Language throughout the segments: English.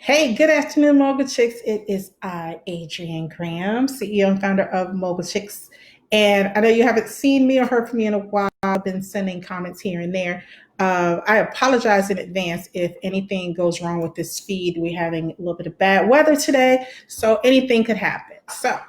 Hey, good afternoon, Mogul Chicks. It is I, Adrienne Graham, CEO and founder of Mogul Chicks. And I know you haven't seen me or heard from me in a while. I've been sending comments here and there. I apologize in advance if anything goes wrong with this feed. We're having a little bit of bad weather today, so anything could happen. So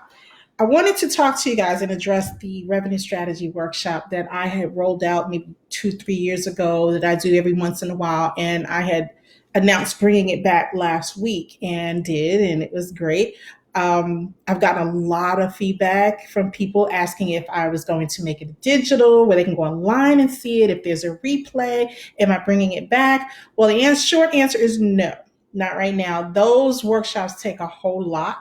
I wanted to talk to you guys and address the revenue strategy workshop that I had rolled out maybe 2, 3 years ago that I do every once in a while. And I had announced bringing it back last week and did, and it was great. I've gotten a lot of feedback from people asking if I was going to make it digital, where they can go online and see it, if there's a replay, am I bringing it back? Well, the short answer is no, not right now. Those workshops take a whole lot.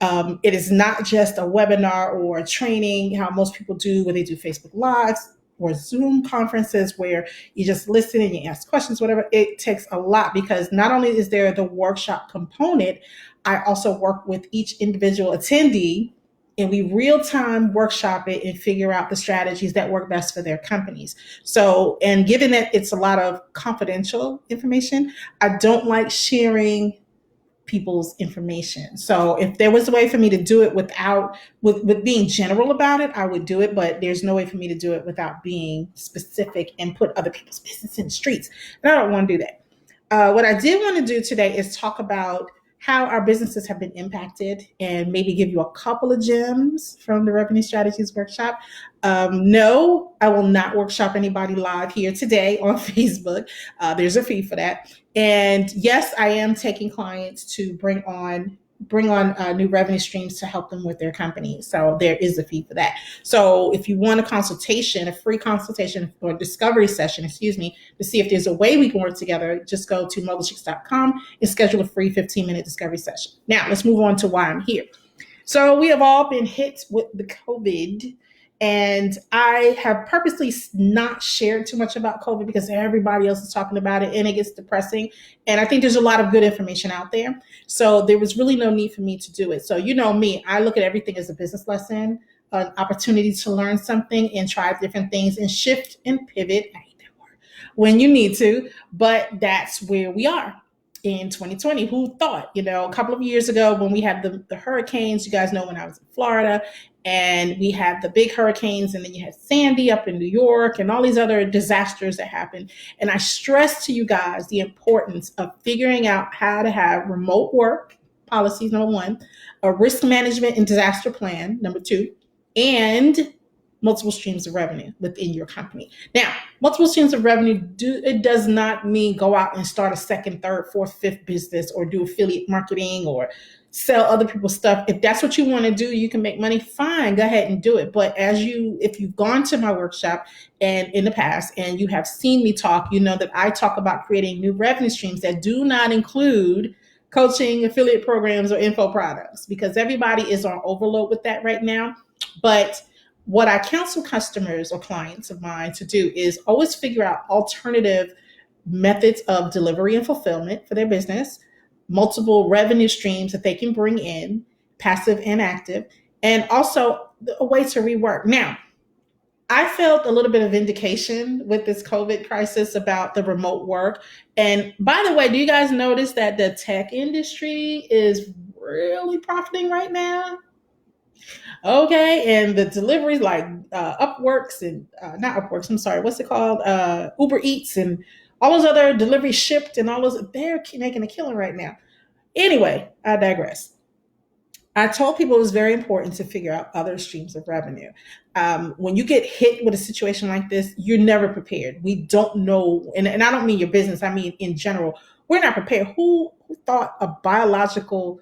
It is not just a webinar or a training, how most people do, where they do Facebook Lives or Zoom conferences where you just listen and you ask questions, whatever. It takes a lot because not only is there the workshop component, I also work with each individual attendee and we real time workshop it and figure out the strategies that work best for their companies. So, and given that it's a lot of confidential information, I don't like sharing people's information. So if there was a way for me to do it without with being general about it, I would do it, but there's no way for me to do it without being specific and put other people's business in the streets. And I don't want to do that. What I did want to do today is talk about how our businesses have been impacted and maybe give you a couple of gems from the Revenue Strategies Workshop. No, I will not workshop anybody live here today on Facebook. There's a fee for that. And yes, I am taking clients to bring on new revenue streams to help them with their company. So there is a fee for that. So if you want a consultation, a free consultation or discovery session, excuse me, to see if there's a way we can work together, just go to mogulchicks.com and schedule a free 15-minute discovery session. Now let's move on to why I'm here. So we have all been hit with the COVID, and I have purposely not shared too much about COVID because everybody else is talking about it and it gets depressing. And I think there's a lot of good information out there. So there was really no need for me to do it. So you know me, I look at everything as a business lesson, an opportunity to learn something and try different things and shift and pivot. I hate that word when you need to, but that's where we are in 2020. Who thought, a couple of years ago when we had the hurricanes, you guys know when I was in Florida and we had the big hurricanes and then you had Sandy up in New York and all these other disasters that happened. And I stressed to you guys the importance of figuring out how to have remote work policies, number one, a risk management and disaster plan, number two, and multiple streams of revenue within your company. Now, multiple streams of revenue, it does not mean go out and start a second, third, fourth, fifth business or do affiliate marketing or sell other people's stuff. If that's what you want to do, you can make money, fine, go ahead and do it. But if you've gone to my workshop and in the past and you have seen me talk, you know that I talk about creating new revenue streams that do not include coaching, affiliate programs, or info products because everybody is on overload with that right now. But what I counsel customers or clients of mine to do is always figure out alternative methods of delivery and fulfillment for their business, multiple revenue streams that they can bring in, passive and active, and also a way to rework. Now, I felt a little bit of indication with this COVID crisis about the remote work. And by the way, do you guys notice that the tech industry is really profiting right now? Okay, and the deliveries like Upworks and not Upworks, I'm sorry, what's it called? Uber Eats and all those other deliveries shipped and all those, they're making a killing right now. Anyway, I digress. I told people it was very important to figure out other streams of revenue. When you get hit with a situation like this, you're never prepared. We don't know, and I don't mean your business, I mean in general, we're not prepared. Who thought a biological,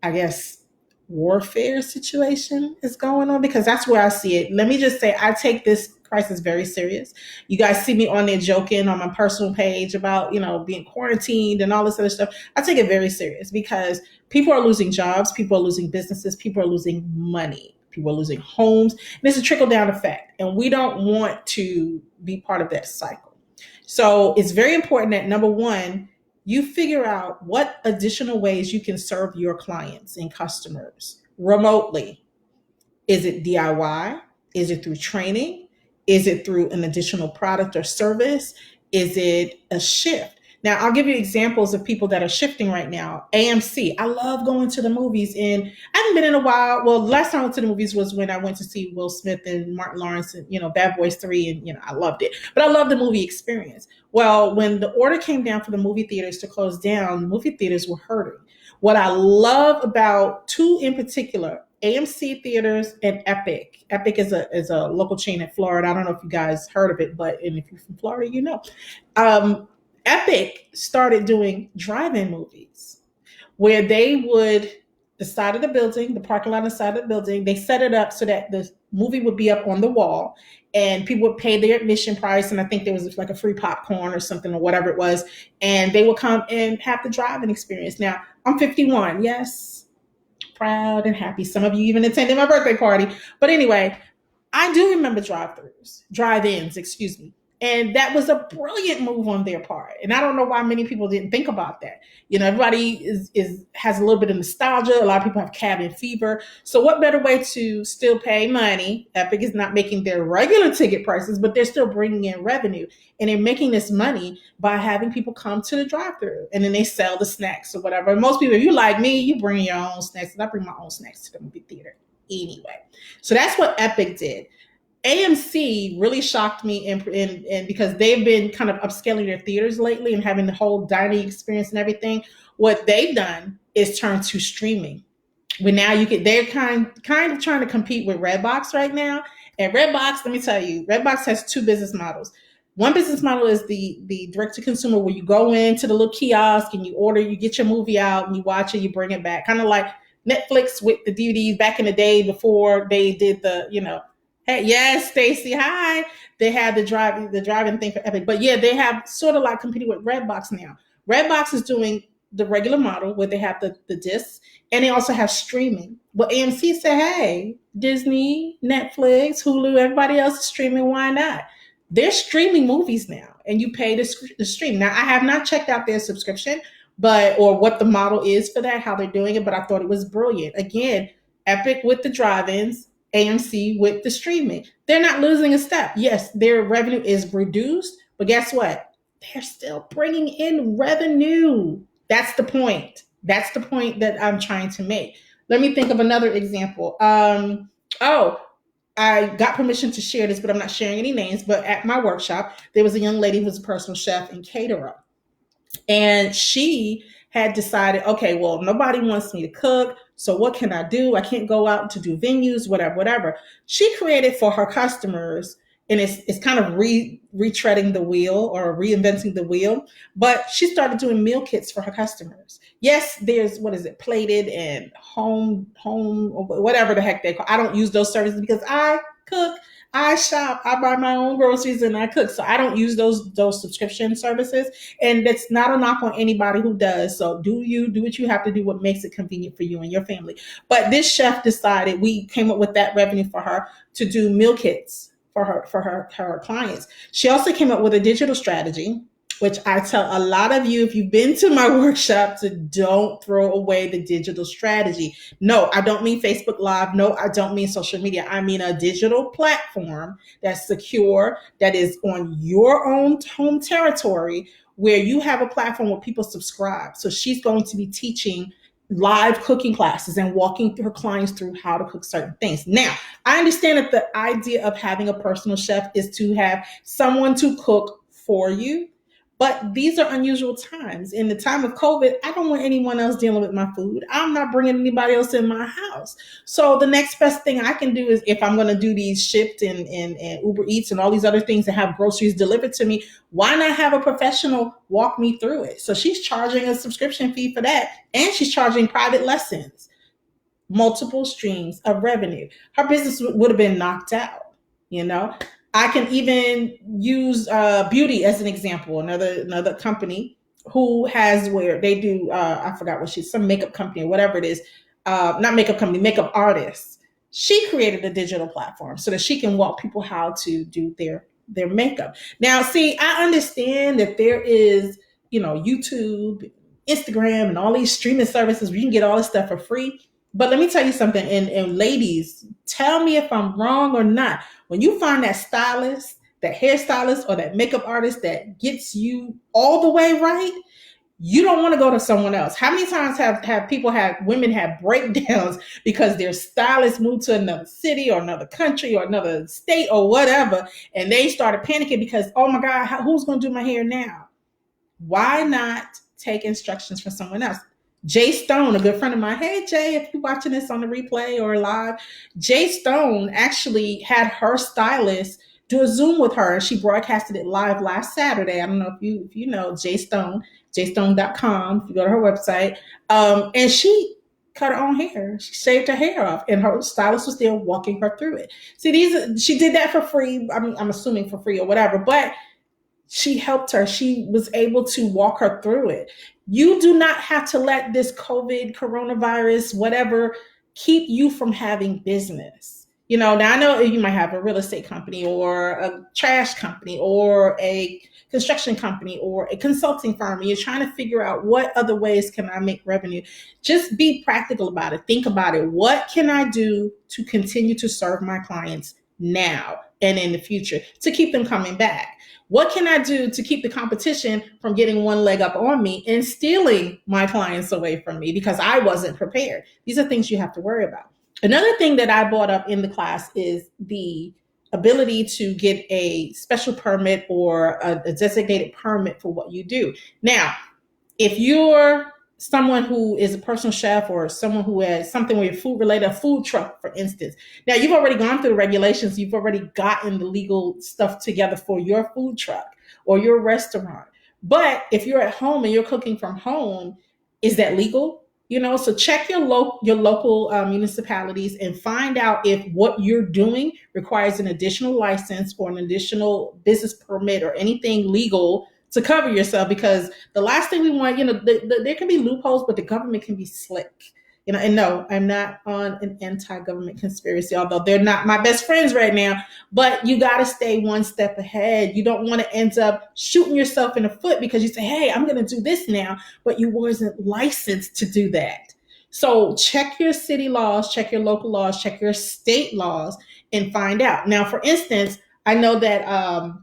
I guess, warfare situation is going on? Because that's where I see it. Let me just say, I take this crisis very serious. You guys see me on there joking on my personal page about, being quarantined and all this other stuff. I take it very serious because people are losing jobs, people are losing businesses, people are losing money, people are losing homes. And it's a trickle down effect. And we don't want to be part of that cycle. So it's very important that number one, you figure out what additional ways you can serve your clients and customers remotely. Is it DIY? Is it through training? Is it through an additional product or service? Is it a shift? Now, I'll give you examples of people that are shifting right now. AMC. I love going to the movies, and I haven't been in a while. Well, the last time I went to the movies was when I went to see Will Smith and Martin Lawrence and, Bad Boys 3, and, I loved it. But I love the movie experience. Well, when the order came down for the movie theaters to close down, movie theaters were hurting. What I love about two in particular, AMC theaters and Epic. Epic is a local chain in Florida. I don't know if you guys heard of it, but and if you're from Florida, you know. Um, Epic started doing drive-in movies where they would the side of the building, the parking lot on the side of the building, they set it up so that the movie would be up on the wall and people would pay their admission price. And I think there was like a free popcorn or something or whatever it was. And they would come and have the drive-in experience. Now, I'm 51. Yes, proud and happy. Some of you even attended my birthday party. But anyway, I do remember drive-ins, excuse me. And that was a brilliant move on their part. And I don't know why many people didn't think about that. Everybody is has a little bit of nostalgia. A lot of people have cabin fever. So what better way to still pay money? Epic is not making their regular ticket prices, but they're still bringing in revenue. And they're making this money by having people come to the drive-thru. And then they sell the snacks or whatever. And most people, if you like me, you bring your own snacks. And I bring my own snacks to the movie theater anyway. So that's what Epic did. AMC really shocked me and because they've been kind of upscaling their theaters lately and having the whole dining experience and everything. What they've done is turn to streaming. When now they're kind of trying to compete with Redbox right now. And Redbox, let me tell you, Redbox has two business models. One business model is the direct to consumer where you go into the little kiosk and you order, you get your movie out and you watch it, you bring it back. Kind of like Netflix with the DVDs back in the day before they did hey, yes, Stacy. Hi. They had the driving thing for Epic. But yeah, they have sort of like competing with Redbox now. Redbox is doing the regular model where they have the discs and they also have streaming. But AMC said, hey, Disney, Netflix, Hulu, everybody else is streaming. Why not? They're streaming movies now and you pay the stream. Now, I have not checked out their subscription, or what the model is for that, how they're doing it, but I thought it was brilliant. Again, Epic with the drive-ins, AMC with the streaming. They're not losing a step. Yes, their revenue is reduced, but guess what? They're still bringing in revenue. That's the point. That's the point that I'm trying to make. Let me think of another example. I got permission to share this, but I'm not sharing any names. But at my workshop, there was a young lady who was a personal chef and caterer. And she had decided, okay, well, nobody wants me to cook. So what can I do? I can't go out to do venues, whatever. She created for her customers, and it's kind of retreading the wheel or reinventing the wheel. But she started doing meal kits for her customers. Yes, there's plated and home, or whatever the heck they call. I don't use those services because I cook. I shop, I buy my own groceries and I cook. So I don't use those subscription services. And that's not a knock on anybody who does. So do what you have to do, what makes it convenient for you and your family. But this chef decided, we came up with that revenue for her to do meal kits for her clients. She also came up with a digital strategy, which I tell a lot of you, if you've been to my workshop, to don't throw away the digital strategy. No, I don't mean Facebook Live. No, I don't mean social media. I mean a digital platform that's secure, that is on your own home territory, where you have a platform where people subscribe. So she's going to be teaching live cooking classes and walking her clients through how to cook certain things. Now, I understand that the idea of having a personal chef is to have someone to cook for you. But these are unusual times. In the time of COVID, I don't want anyone else dealing with my food. I'm not bringing anybody else in my house. So the next best thing I can do is, if I'm going to do these Shipt and Uber Eats and all these other things and have groceries delivered to me, why not have a professional walk me through it? So she's charging a subscription fee for that. And she's charging private lessons, multiple streams of revenue. Her business would have been knocked out, I can even use Beauty as an example. Another company who has, where they do, I forgot what some makeup company or whatever it is, not makeup company, makeup artists. She created a digital platform so that she can walk people how to do their makeup. Now, see, I understand that there is, YouTube, Instagram, and all these streaming services where you can get all this stuff for free. But let me tell you something, and ladies, tell me if I'm wrong or not. When you find that stylist that hairstylist or that makeup artist that gets you all the way right, you don't want to go to someone else. How many times have people women have breakdowns because their stylist moved to another city or another country or another state or whatever, and they started panicking because, oh my God, who's going to do my hair now? Why not take instructions from someone else? Jay Stone, a good friend of mine. Hey, Jay, if you're watching this on the replay or live, Jay Stone actually had her stylist do a Zoom with her. She broadcasted it live last Saturday. I don't know if you know Jay Stone, jstone.com, if you go to her website. And she cut her own hair. She shaved her hair off, and her stylist was there walking her through it. See, she did that for free. I mean, I'm assuming for free or whatever, but she helped her. She was able to walk her through it. You do not have to let this COVID, coronavirus, whatever, keep you from having business. Now I know you might have a real estate company or a trash company or a construction company or a consulting firm, and you're trying to figure out what other ways can I make revenue. Just be practical about it. Think about it. What can I do to continue to serve my clients now and in the future to keep them coming back? What can I do to keep the competition from getting one leg up on me and stealing my clients away from me because I wasn't prepared? These are things you have to worry about. Another thing that I brought up in the class is the ability to get a special permit or a designated permit for what you do. Now, if you're someone who is a personal chef or someone who has something with food related, a food truck, for instance. Now, you've already gone through the regulations. You've already gotten the legal stuff together for your food truck or your restaurant. But if you're at home and you're cooking from home, is that legal? So check your local municipalities and find out if what you're doing requires an additional license or an additional business permit or anything legal to cover yourself, because the last thing we want, there can be loopholes, but the government can be slick. And no, I'm not on an anti-government conspiracy, although they're not my best friends right now, but you got to stay one step ahead. You don't want to end up shooting yourself in the foot because you say, hey, I'm going to do this now, but you wasn't licensed to do that. So check your city laws, check your local laws, check your state laws, and find out. Now, for instance, I know that,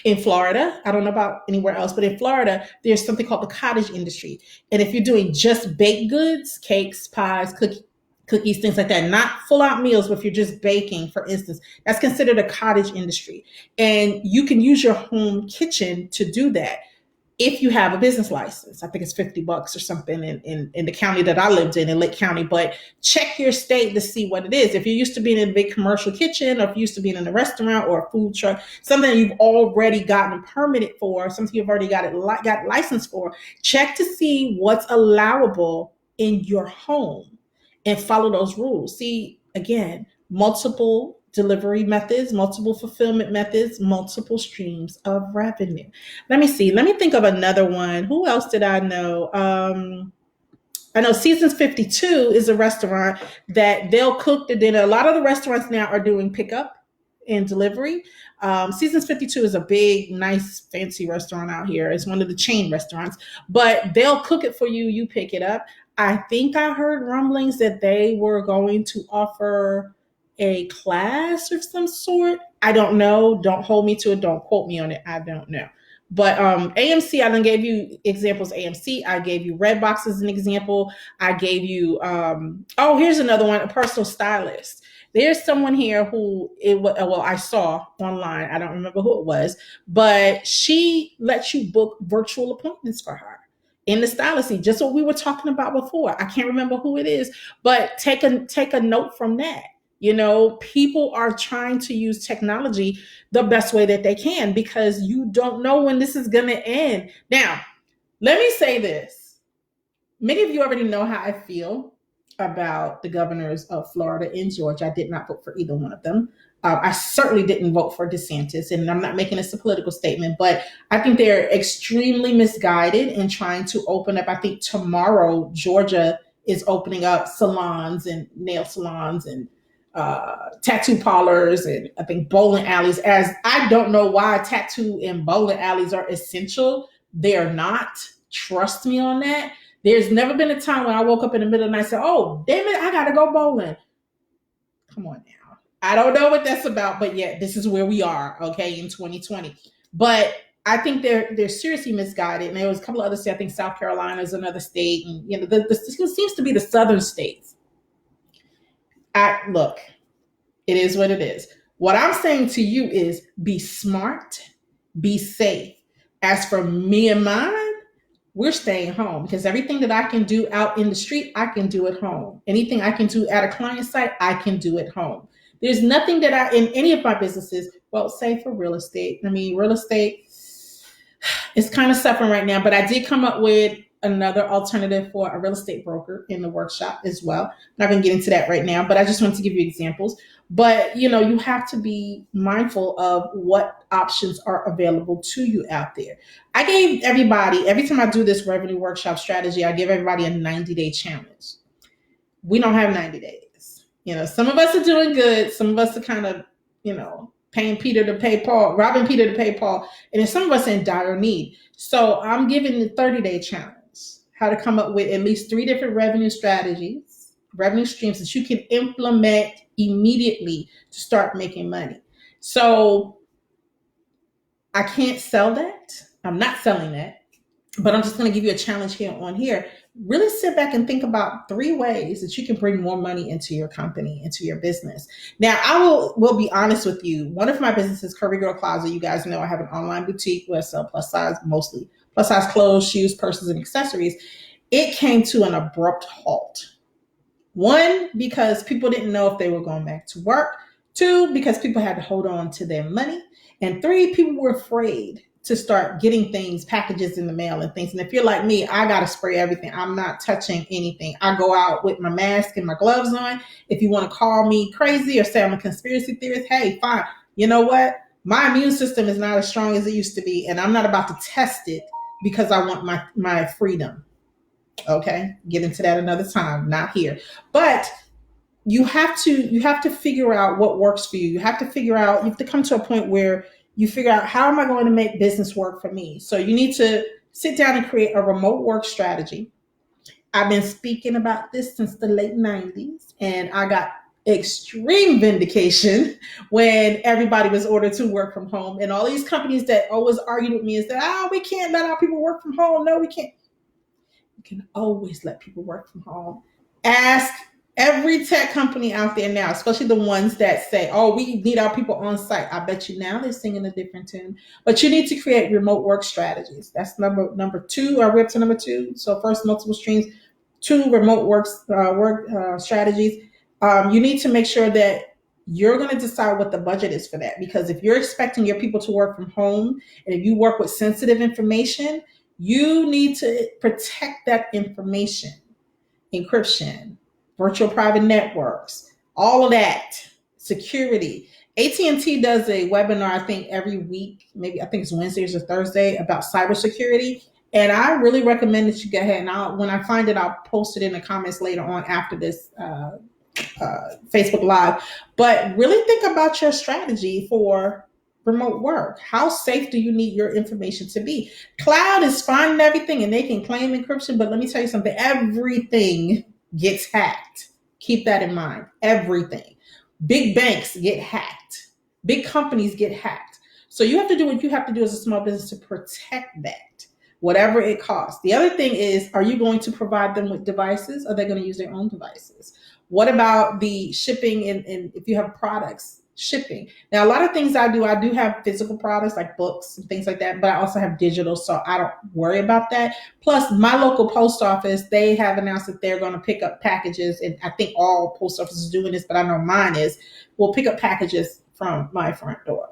in Florida, I don't know about anywhere else, but in Florida, there's something called the cottage industry. And if you're doing just baked goods, cakes, pies, cookies, things like that, not full out meals, but if you're just baking, for instance, that's considered a cottage industry. And you can use your home kitchen to do that if you have a business license. I think it's $50 or something in the county that I lived in Lake County, but check your state to see what it is. If you're used to being in a big commercial kitchen, or if you're used to being in a restaurant or a food truck, something you've already gotten permitted for, something you've already got licensed for, check to see what's allowable in your home and follow those rules. See, again, multiple delivery methods, multiple fulfillment methods, multiple streams of revenue. Let me see. Let me think of another one. Who else did I know? I know Seasons 52 is a restaurant that they'll cook the dinner. A lot of the restaurants now are doing pickup and delivery. Seasons 52 is a big, nice, fancy restaurant out here. It's one of the chain restaurants, but they'll cook it for you. You pick it up. I think I heard rumblings that they were going to offer a class of some sort. I don't know. Don't hold me to it. Don't quote me on it. I don't know. But AMC, I done gave you examples. AMC, I gave you Redbox as an example. I gave you, here's another one, a personal stylist. There's someone here who I saw online. I don't remember who it was, but she lets you book virtual appointments for her in the stylisty, just what we were talking about before. I can't remember who it is, but take a note from that. People are trying to use technology the best way that they can because you don't know when this is going to end. Now, let me say this. Many of you already know how I feel about the governors of Florida and Georgia. I did not vote for either one of them. I certainly didn't vote for DeSantis, and I'm not making this a political statement, but I think they're extremely misguided in trying to open up. I think tomorrow, Georgia is opening up salons and nail salons and tattoo parlors and I think bowling alleys. As I don't know why tattoo and bowling alleys are essential. They're not. Trust me on that. There's never been a time when I woke up in the middle of the night and said, oh, damn it, I got to go bowling. Come on now. I don't know what that's about, but yeah, this is where we are, okay, in 2020. But I think they're seriously misguided. And there was a couple of other states. I think South Carolina is another state, and this seems to be the southern states. Look, it is what it is. What I'm saying to you is be smart, be safe. As for me and mine, we're staying home because everything that I can do out in the street, I can do at home. Anything I can do at a client site, I can do at home. There's nothing that in any of my businesses, well, say for real estate. I mean, real estate is kind of suffering right now, but I did come up with another alternative for a real estate broker in the workshop as well. I'm not going to get into that right now, but I just wanted to give you examples. But you have to be mindful of what options are available to you out there. I gave everybody, every time I do this revenue workshop strategy, I give everybody a 90-day challenge. We don't have 90 days. Some of us are doing good. Some of us are kind of, paying Peter to pay Paul, robbing Peter to pay Paul. And then some of us are in dire need. So I'm giving the 30-day challenge, how to come up with at least 3 different revenue strategies, revenue streams that you can implement immediately to start making money. So I can't sell that. I'm not selling that, but I'm just going to give you a challenge here. Really sit back and think about 3 ways that you can bring more money into your company, into your business. Now, I will be honest with you. One of my businesses, Curvy Girl Closet, you guys know I have an online boutique where I sell plus size, mostly plus size clothes, shoes, purses, and accessories. It came to an abrupt halt. 1, because people didn't know if they were going back to work. 2, because people had to hold on to their money. And 3, people were afraid to start getting things, packages in the mail and things. And if you're like me, I got to spray everything. I'm not touching anything. I go out with my mask and my gloves on. If you want to call me crazy or say I'm a conspiracy theorist, hey, fine. You know what? My immune system is not as strong as it used to be, and I'm not about to test it because I want my freedom. Okay? Get into that another time, not here. But you have to figure out what works for you. You have to come to a point where you figure out, how am I going to make business work for me? So you need to sit down and create a remote work strategy. I've been speaking about this since the late 90s, and I got extreme vindication when everybody was ordered to work from home. And all these companies that always argued with me is that, we can't let our people work from home. No, we can't. You can always let people work from home. Ask every tech company out there now, especially the ones that say, we need our people on site. I bet you now they're singing a different tune. But you need to create remote work strategies. That's number 2. Are we up to number 2? So first, multiple streams. 2, remote work strategies. You need to make sure that you're going to decide what the budget is for that. Because if you're expecting your people to work from home, and if you work with sensitive information, you need to protect that information. Encryption, virtual private networks, all of that, security. AT&T does a webinar, I think, every week, maybe I think it's Wednesdays or Thursday, about cybersecurity. And I really recommend that you go ahead, and when I find it, I'll post it in the comments later on after this Facebook Live. But really think about your strategy for remote work. How safe do you need your information to be? Cloud is fine and everything, and they can claim encryption, but let me tell you something. Everything gets hacked. Keep that in mind. Everything. Big banks get hacked. Big companies get hacked. So you have to do what you have to do as a small business to protect that, whatever it costs. The other thing is, are you going to provide them with devices? Or are they going to use their own devices? What about the shipping and if you have products? Shipping. Now, a lot of things I do have physical products like books and things like that, but I also have digital, so I don't worry about that. Plus, my local post office, they have announced that they're going to pick up packages, and I think all post offices are doing this, but I know mine will pick up packages from my front door.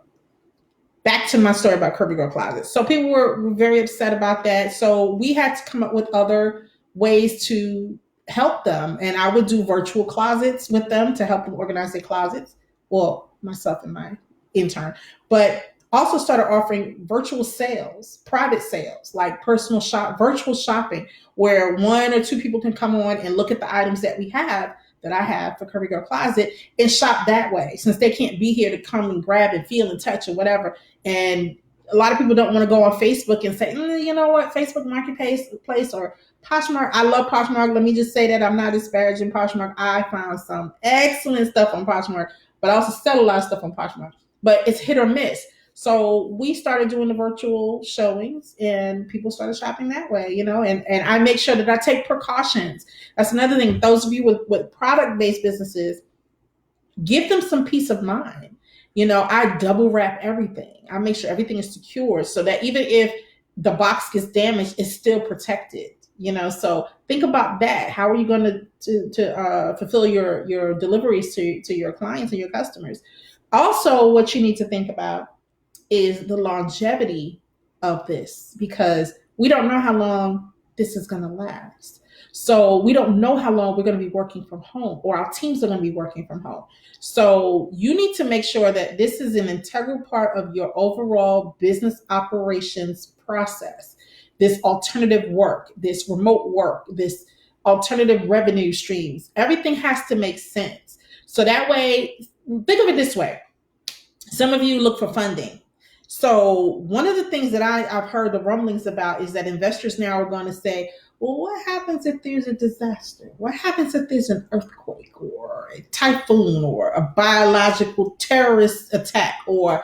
Back to my story about Curvy Girl Closet. So people were very upset about that. So we had to come up with other ways to help them, and I would do virtual closets with them to help them organize their closets. Well, myself and my intern, but also started offering virtual sales, private sales, like virtual shopping, where 1 or 2 people can come on and look at the items that I have for Curvy Girl Closet and shop that way, since they can't be here to come and grab and feel and touch or whatever. And a lot of people don't want to go on Facebook and say, you know what, Facebook Marketplace or Poshmark. I love Poshmark. Let me just say that I'm not disparaging Poshmark. I found some excellent stuff on Poshmark. but I also sell a lot of stuff on Poshmark. But it's hit or miss. So we started doing the virtual showings and people started shopping that way, and I make sure that I take precautions. That's another thing. Those of you with product-based businesses, give them some peace of mind. I double wrap everything. I make sure everything is secure so that even if the box gets damaged, it's still protected. So think about that. How are you going to fulfill your deliveries to your clients and your customers? Also, what you need to think about is the longevity of this, because we don't know how long this is going to last. So we don't know how long we're going to be working from home or our teams are going to be working from home. So you need to make sure that this is an integral part of your overall business operations process. This alternative work, this remote work, this alternative revenue streams, everything has to make sense. So that way, think of it this way. Some of you look for funding. So one of the things that I've heard the rumblings about is that investors now are going to say, well, what happens if there's a disaster? What happens if there's an earthquake or a typhoon or a biological terrorist attack or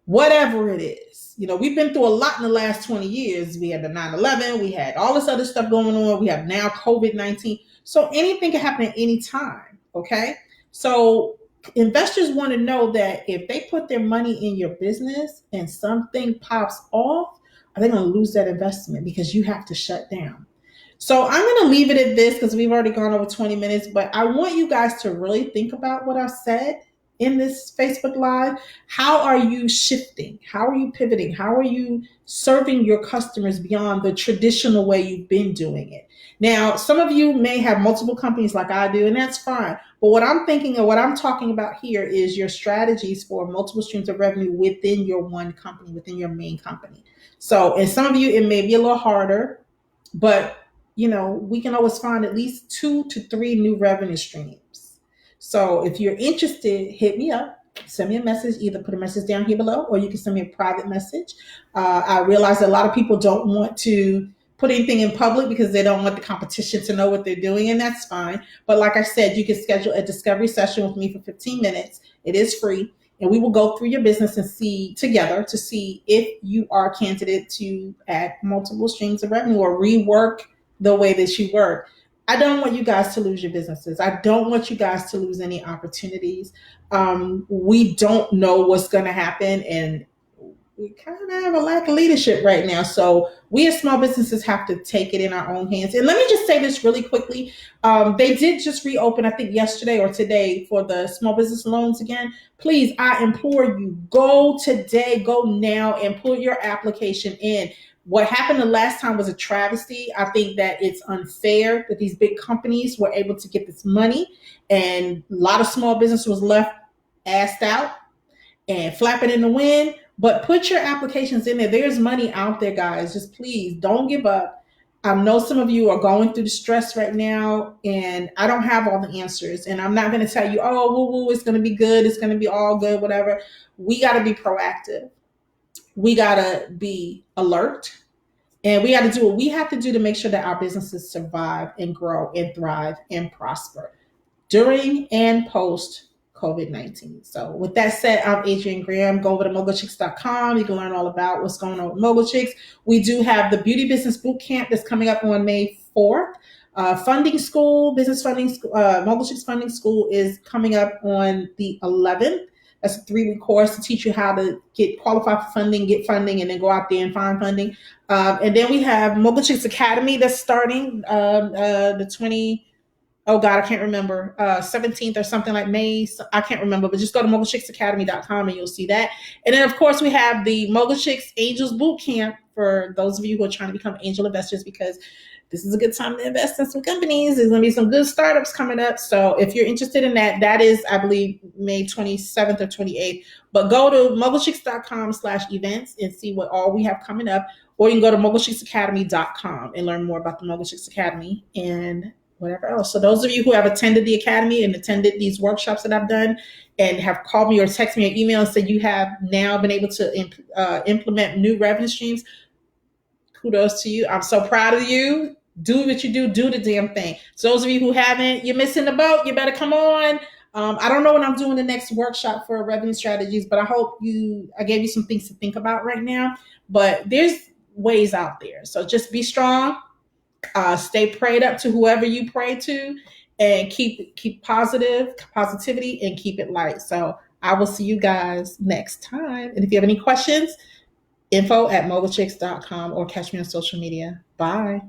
whatever it is? We've been through a lot in the last 20 years. We had the 9/11, we had all this other stuff going on. We have now COVID-19. So anything can happen at any time. Okay. So investors want to know that if they put their money in your business and something pops off, are they going to lose that investment because you have to shut down? So I'm going to leave it at this because we've already gone over 20 minutes, but I want you guys to really think about what I said in this Facebook Live. How are you shifting? How are you pivoting? How are you serving your customers beyond the traditional way you've been doing it? Now, some of you may have multiple companies like I do, and that's fine. But what I'm thinking and what I'm talking about here is your strategies for multiple streams of revenue within your one company, within your main company. So, and some of you, it may be a little harder, but we can always find at least 2 to 3 new revenue streams. So if you're interested, hit me up, send me a message, either put a message down here below, or you can send me a private message. I realize that a lot of people don't want to put anything in public because they don't want the competition to know what they're doing, and that's fine. But like I said, you can schedule a discovery session with me for 15 minutes. It is free, and we will go through your business and see together to see if you are a candidate to add multiple streams of revenue or rework the way that you work. I don't want you guys to lose your businesses. I don't want you guys to lose any opportunities. We don't know what's going to happen, and we kind of have a lack of leadership right now. So we as small businesses have to take it in our own hands. And let me just say this really quickly. They did just reopen, I think yesterday or today, for the small business loans again. Please, I implore you, go today, go now and put your application in. What happened the last time was a travesty. I think that it's unfair that these big companies were able to get this money and a lot of small business was left assed out and flapping in the wind. But put your applications in there. There's money out there, guys. Just please don't give up. I know some of you are going through the stress right now, and I don't have all the answers. And I'm not going to tell you, oh, woo, it's going to be good. It's going to be all good, whatever. We got to be proactive. We got to be alert. And we got to do what we have to do to make sure that our businesses survive and grow and thrive and prosper during and post COVID-19. So with that said, I'm Adrienne Graham. Go over to mogulchicks.com. You can learn all about what's going on with Mogul Chicks. We do have the Beauty Business Boot Camp that's coming up on May 4th. Funding School, Business Funding School, Mogul Chicks Funding School is coming up on the 11th. That's a 3-week course to teach you how to get qualified for funding, get funding, and then go out there and find funding. And then we have Mogul Chicks Academy that's starting the 20. Oh God, I can't remember, 17th or something like May. I can't remember, but just go to mogulchicksacademy.com and you'll see that. And then of course we have the Mogul Chicks Angels Boot Camp for those of you who are trying to become angel investors, because this is a good time to invest in some companies. There's going to be some good startups coming up. So if you're interested in that, that is, I believe, May 27th or 28th. But go to mogulchicks.com/events and see what all we have coming up. Or you can go to mogulchicksacademy.com and learn more about the Mogul Chicks Academy and whatever else. So those of you who have attended the academy and attended these workshops that I've done and have called me or texted me or email and said you have now been able to implement new revenue streams, kudos to you. I'm so proud of you. Do what you do the damn thing. So those of you who haven't, you're missing the boat. You better come on. I don't know when I'm doing the next workshop for revenue strategies, but I gave you some things to think about right now. But there's ways out there. So just be strong, stay prayed up to whoever you pray to, and keep positivity, and keep it light. So I will see you guys next time. And if you have any questions, info@moguchicks.com, or catch me on social media. Bye.